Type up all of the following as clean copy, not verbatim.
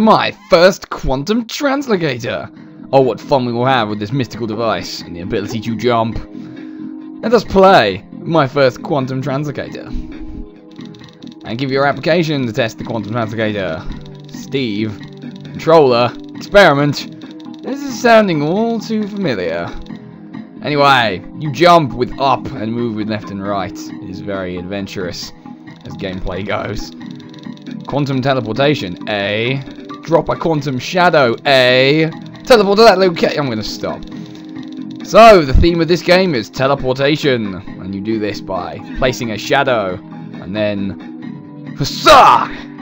My first quantum translocator! Oh, what fun we will have with this mystical device and the ability to jump. Let us play my first quantum translocator. And give your application to test the quantum translocator. Steve, controller, experiment. This is sounding all too familiar. Anyway, you jump with up and move with left and right. It is very adventurous as gameplay goes. Quantum teleportation, A. Drop a quantum shadow, A. Teleport to that location. I'm going to stop. So, the theme of this game is teleportation. And you do this by placing a shadow. And then,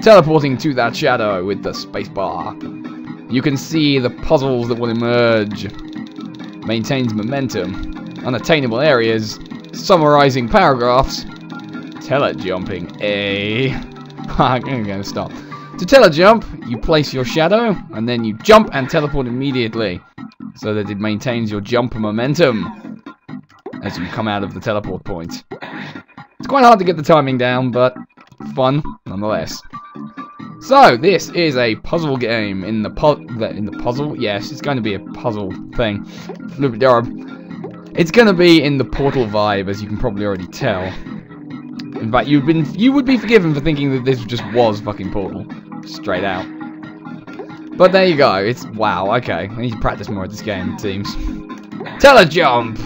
teleporting to that shadow with the spacebar. You can see the puzzles that will emerge. Maintains momentum. Unattainable areas. Summarizing paragraphs. Tele-jumping, A. I'm going to stop. To tele-jump, you place your shadow, and then you jump and teleport immediately, so that it maintains your jump momentum as you come out of the teleport point. It's quite hard to get the timing down, but fun nonetheless. So, this is a puzzle game in the puzzle? Yes, it's going to be a puzzle thing. It's going to be in the Portal vibe, as you can probably already tell. In fact, you would be forgiven for thinking that this just was fucking Portal. Straight out. But there you go. It's wow, okay. I need to practice more at this game, it seems. Tele-jump!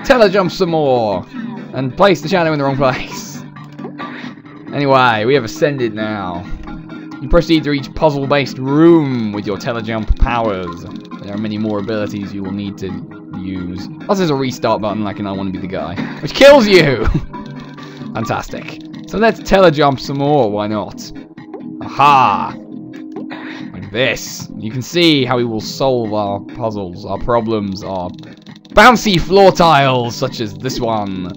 Tele-jump some more! And place the shadow in the wrong place. Anyway, we have ascended now. You proceed to each puzzle-based room with your tele-jump powers. There are many more abilities you will need to use. Plus there's a restart button like an I want to be the guy, which kills you! Fantastic. So let's tele-jump some more, why not? Aha! Like this. You can see how we will solve our puzzles, our problems, our bouncy floor tiles, such as this one.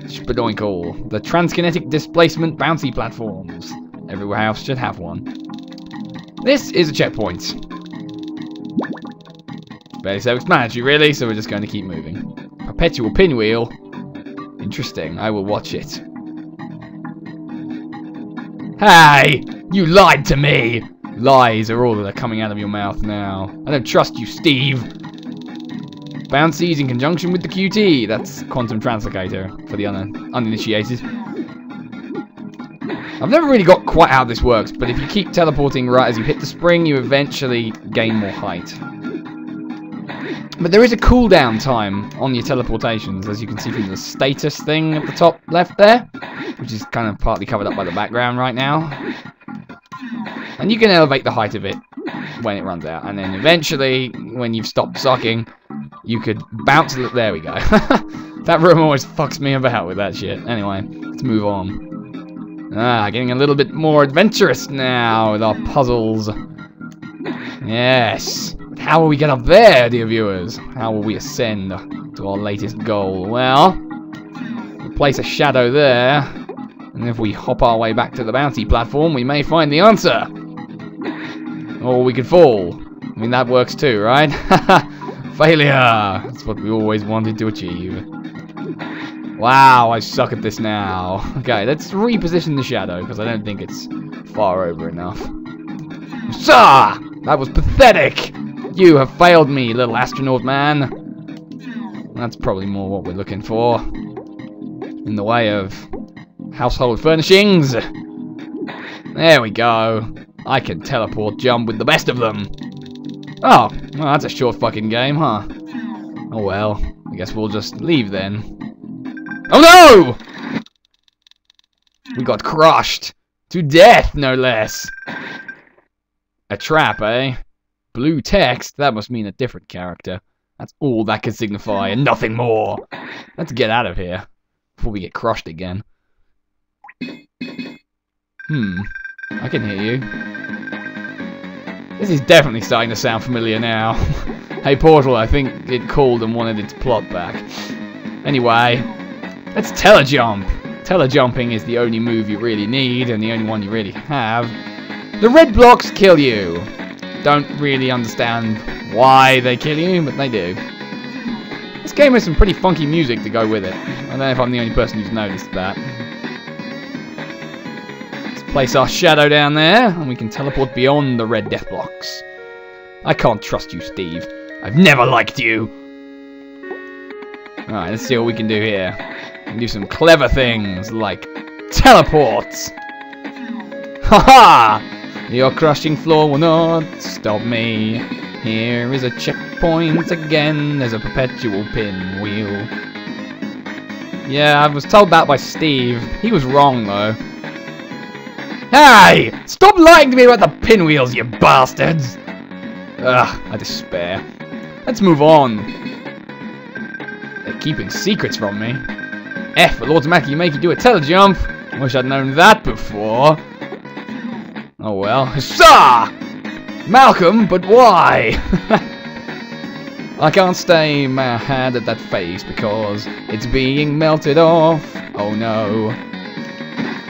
Spadoinkle. The transkinetic displacement bouncy platforms. Every house should have one. This is a checkpoint. Very self-explanatory, really, so we're just going to keep moving. Perpetual pinwheel. Interesting, I will watch it. Hey! You lied to me! Lies are all that are coming out of your mouth now. I don't trust you, Steve. Bouncies in conjunction with the QT. That's quantum translocator for the uninitiated. I've never really got quite how this works, but if you keep teleporting right as you hit the spring, you eventually gain more height. But there is a cooldown time on your teleportations, as you can see from the status thing at the top left there, which is kind of partly covered up by the background right now. And you can elevate the height of it when it runs out, and then eventually, when you've stopped sucking, you could bounce. There we go. That room always fucks me about with that shit. Anyway, let's move on. Getting a little bit more adventurous now with our puzzles. Yes. How will we get up there, dear viewers? How will we ascend to our latest goal? Well, we'll place a shadow there, and if we hop our way back to the bouncy platform, we may find the answer. Or we could fall. I mean, that works too, right? Failure! That's what we always wanted to achieve. Wow, I suck at this now. Okay, let's reposition the shadow, because I don't think it's far over enough. Sir! That was pathetic! You have failed me, little astronaut man. That's probably more what we're looking for. In the way of household furnishings. There we go. I can teleport jump with the best of them. Oh, well, that's a short fucking game, huh? Oh well, I guess we'll just leave then. Oh no! We got crushed. To death, no less. A trap, eh? Blue text? That must mean a different character. That's all that can signify, and nothing more. Let's get out of here before we get crushed again. I can hear you. This is definitely starting to sound familiar now. Hey Portal, I think it called and wanted its plot back. Anyway, let's tele-jump. Tele-jumping is the only move you really need, and the only one you really have. The red blocks kill you. Don't really understand why they kill you, but they do. This game has some pretty funky music to go with it. I don't know if I'm the only person who's noticed that. Place our shadow down there, and we can teleport beyond the red death blocks. I can't trust you, Steve. I've never liked you. Alright, let's see what we can do here. We can do some clever things, like teleports. Haha! Your crushing floor will not stop me. Here is a checkpoint again. There's a perpetual pinwheel. Yeah, I was told that by Steve. He was wrong, though. Hey! Stop lying to me about the pinwheels, you bastards! Ugh, I despair. Let's move on. They're keeping secrets from me. F will automatically make you do a tele-jump. Wish I'd known that before. Oh well. Huzzah! Malcolm, but why? I can't stay mad at that face because it's being melted off. Oh no.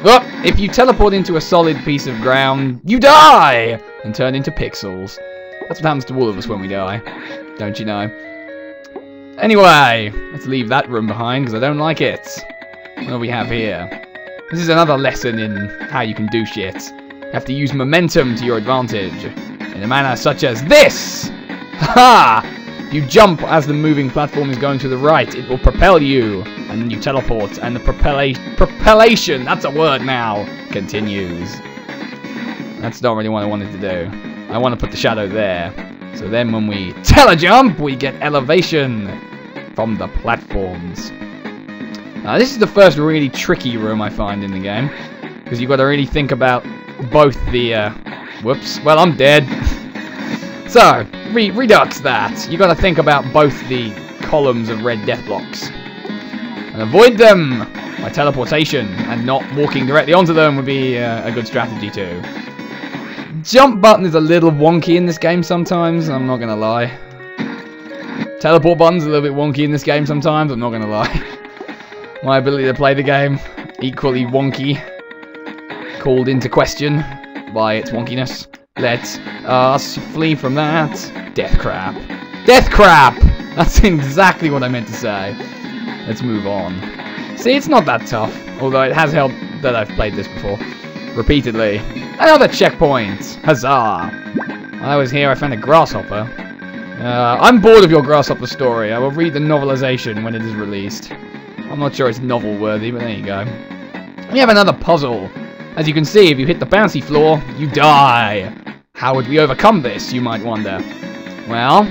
Oh, if you teleport into a solid piece of ground, you die! And turn into pixels. That's what happens to all of us when we die. Don't you know? Anyway, let's leave that room behind because I don't like it. What do we have here? This is another lesson in how you can do shit. You have to use momentum to your advantage. In a manner such as this! Ha! If you jump as the moving platform is going to the right, it will propel you. And then you teleport, and the propellation, that's a word now, continues. That's not really what I wanted to do. I want to put the shadow there. So then when we tele-jump, we get elevation from the platforms. Now this is the first really tricky room I find in the game. Because you've got to really think about both the... whoops. Well, I'm dead. So, redux that. You've got to think about both the columns of red death blocks. And avoid them by teleportation. And not walking directly onto them would be a good strategy too. Jump button is a little wonky in this game sometimes, I'm not going to lie. Teleport button's a little bit wonky in this game sometimes, I'm not going to lie. My ability to play the game, equally wonky. Called into question by its wonkiness. Let us flee from that. Death crap. Death crap! That's exactly what I meant to say. Let's move on. See, it's not that tough, although it has helped that I've played this before. Repeatedly. Another checkpoint! Huzzah! While I was here, I found a grasshopper. I'm bored of your grasshopper story. I will read the novelization when it is released. I'm not sure it's novel-worthy, but there you go. We have another puzzle. As you can see, if you hit the bouncy floor, you die. How would we overcome this, you might wonder? Well,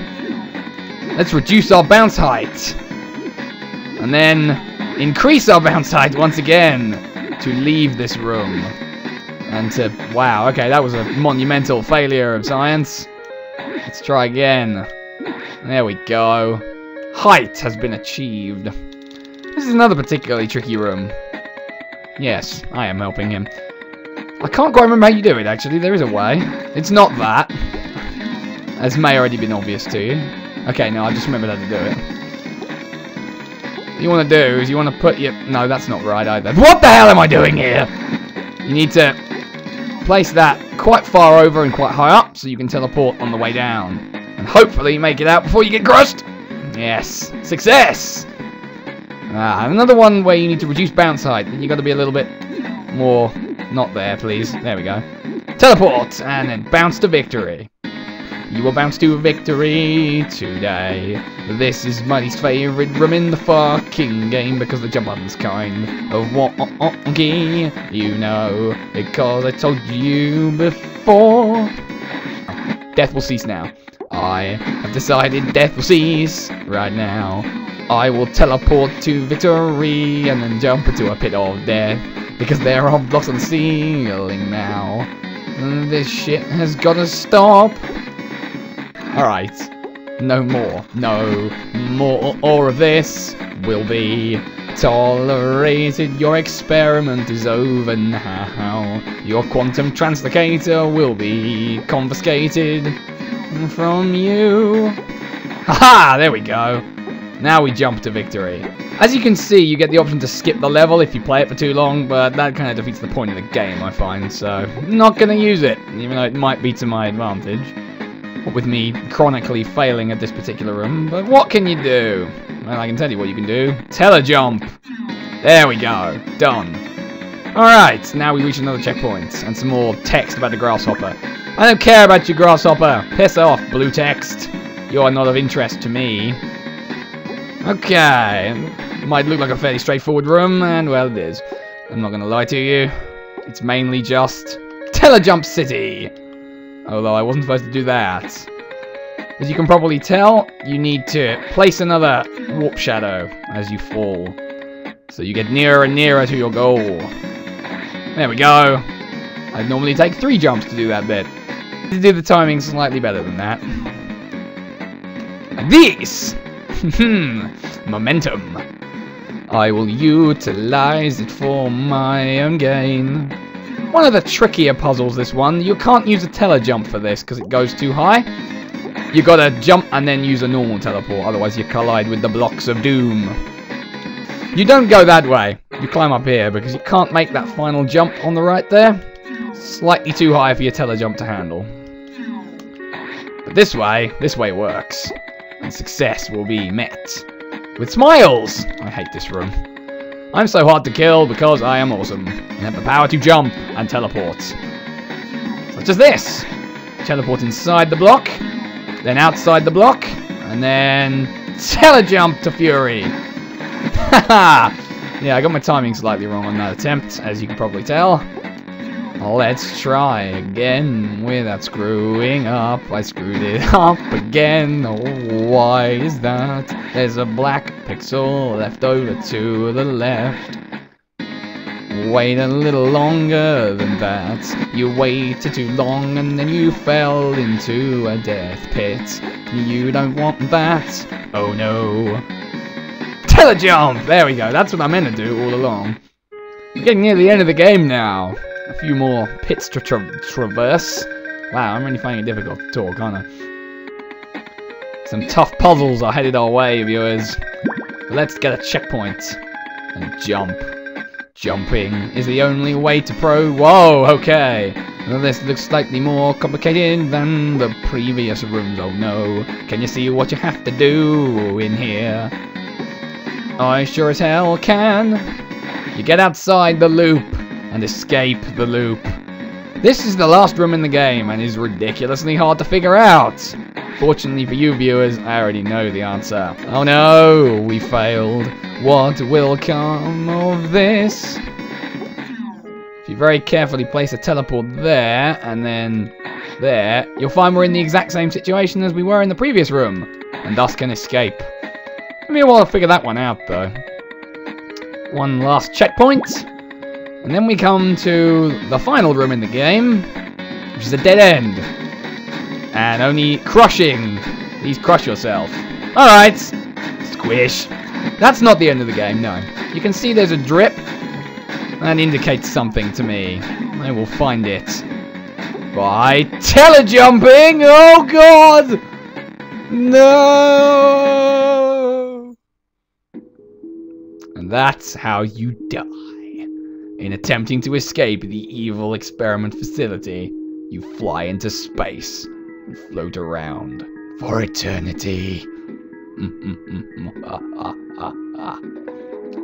let's reduce our bounce height. And then increase our bounce height once again to leave this room. And to... wow, okay, that was a monumental failure of science. Let's try again. There we go. Height has been achieved. This is another particularly tricky room. Yes, I am helping him. I can't quite remember how you do it, actually. There is a way. It's not that. As may already been obvious to you. Okay, no, I just remembered how to do it. What you want to do is you want to put your... no, that's not right either. What the hell am I doing here? You need to place that quite far over and quite high up so you can teleport on the way down. And hopefully make it out before you get crushed. Yes. Success! Another one where you need to reduce bounce height. You got to be a little bit more... not there, please. There we go. Teleport! And then bounce to victory. You will bounce to victory today. This is my least favourite room in the fucking game because the jump button's kind of wonky, you know, because I told you before. Death will cease now. I have decided death will cease right now. I will teleport to victory and then jump into a pit of death because there are blocks on the ceiling now. This shit has got to stop. Alright. No more. No more of this will be tolerated. Your experiment is over now. Your quantum translocator will be confiscated from you. Haha! There we go. Now we jump to victory. As you can see, you get the option to skip the level if you play it for too long, but that kind of defeats the point of the game, I find, so not going to use it, even though it might be to my advantage. With me chronically failing at this particular room, but what can you do? Well, I can tell you what you can do. Tele-jump! There we go. Done. Alright, now we reach another checkpoint, and some more text about the grasshopper. I don't care about you, grasshopper. Piss off, blue text. You are not of interest to me. Okay, might look like a fairly straightforward room, and well, it is. I'm not going to lie to you. It's mainly just tele-jump city. Although I wasn't supposed to do that. As you can probably tell, you need to place another warp shadow as you fall. So you get nearer and nearer to your goal. There we go. I'd normally take 3 jumps to do that bit. To do the timing slightly better than that. This! Momentum. I will utilize it for my own gain. One of the trickier puzzles, this one. You can't use a tele-jump for this because it goes too high. You gotta jump and then use a normal teleport, otherwise you collide with the blocks of doom. You don't go that way. You climb up here because you can't make that final jump on the right there. Slightly too high for your tele-jump to handle. But this way works. And success will be met with smiles. I hate this room. I'm so hard to kill because I am awesome and have the power to jump and teleport. Such as this. Teleport inside the block, then outside the block, and then tele-jump to fury. Haha! Yeah, I got my timing slightly wrong on that attempt, as you can probably tell. Let's try again without screwing up. I screwed it up again. Oh, why is that? There's a black pixel left over to the left. Wait a little longer than that. You waited too long and then you fell into a death pit. You don't want that. Oh no. Tele-jump! There we go. That's what I meant to do all along. We're getting near the end of the game now. A few more pits to traverse. Wow, I'm really finding it difficult to talk, aren't I? Some tough puzzles are headed our way, viewers. But let's get a checkpoint and jump. Jumping is the only way to Whoa, okay. Well, this looks slightly more complicated than the previous rooms. Oh no. Can you see what you have to do in here? I sure as hell can. You get outside the loop and escape the loop. This is the last room in the game and is ridiculously hard to figure out. Fortunately for you viewers, I already know the answer. Oh no, we failed. What will come of this? If you very carefully place a teleport there and then there, you'll find we're in the exact same situation as we were in the previous room, and thus can escape. Give me a while to figure that one out though. One last checkpoint. And then we come to the final room in the game, which is a dead end. And only crushing. Please crush yourself. Alright. Squish. That's not the end of the game, no. You can see there's a drip. That indicates something to me. I will find it by tele-jumping. Oh god! No! And that's how you die. In attempting to escape the evil experiment facility, you fly into space and float around for eternity.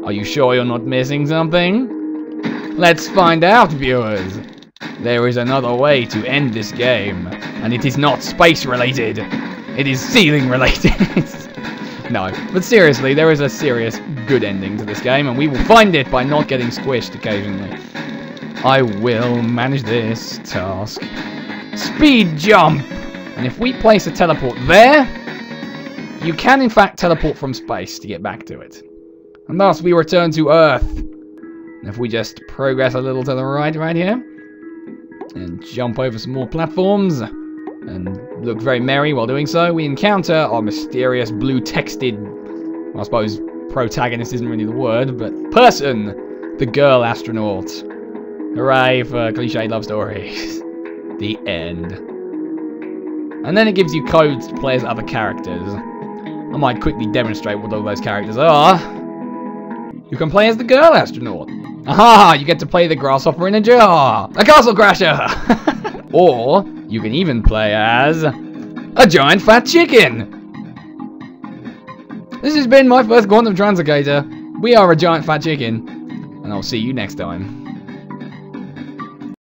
Are you sure you're not missing something? Let's find out, viewers. There is another way to end this game, and it is not space related. It is ceiling related. No, but seriously, there is a serious good ending to this game, and we will find it by not getting squished occasionally. I will manage this task. Speed jump! And if we place a teleport there, you can in fact teleport from space to get back to it. And thus we return to Earth. And if we just progress a little to the right here, and jump over some more platforms, and look very merry while doing so, we encounter our mysterious blue-texted, well, I suppose protagonist isn't really the word, but person, the girl astronaut. Hooray for cliche love stories. The end. And then it gives you codes to play as other characters. I might quickly demonstrate what all those characters are. You can play as the girl astronaut. Aha! You get to play the grasshopper in a jar. A castle crasher! Or you can even play as a giant fat chicken. This has been my first Quantum Translocator. We are a giant fat chicken, and I'll see you next time.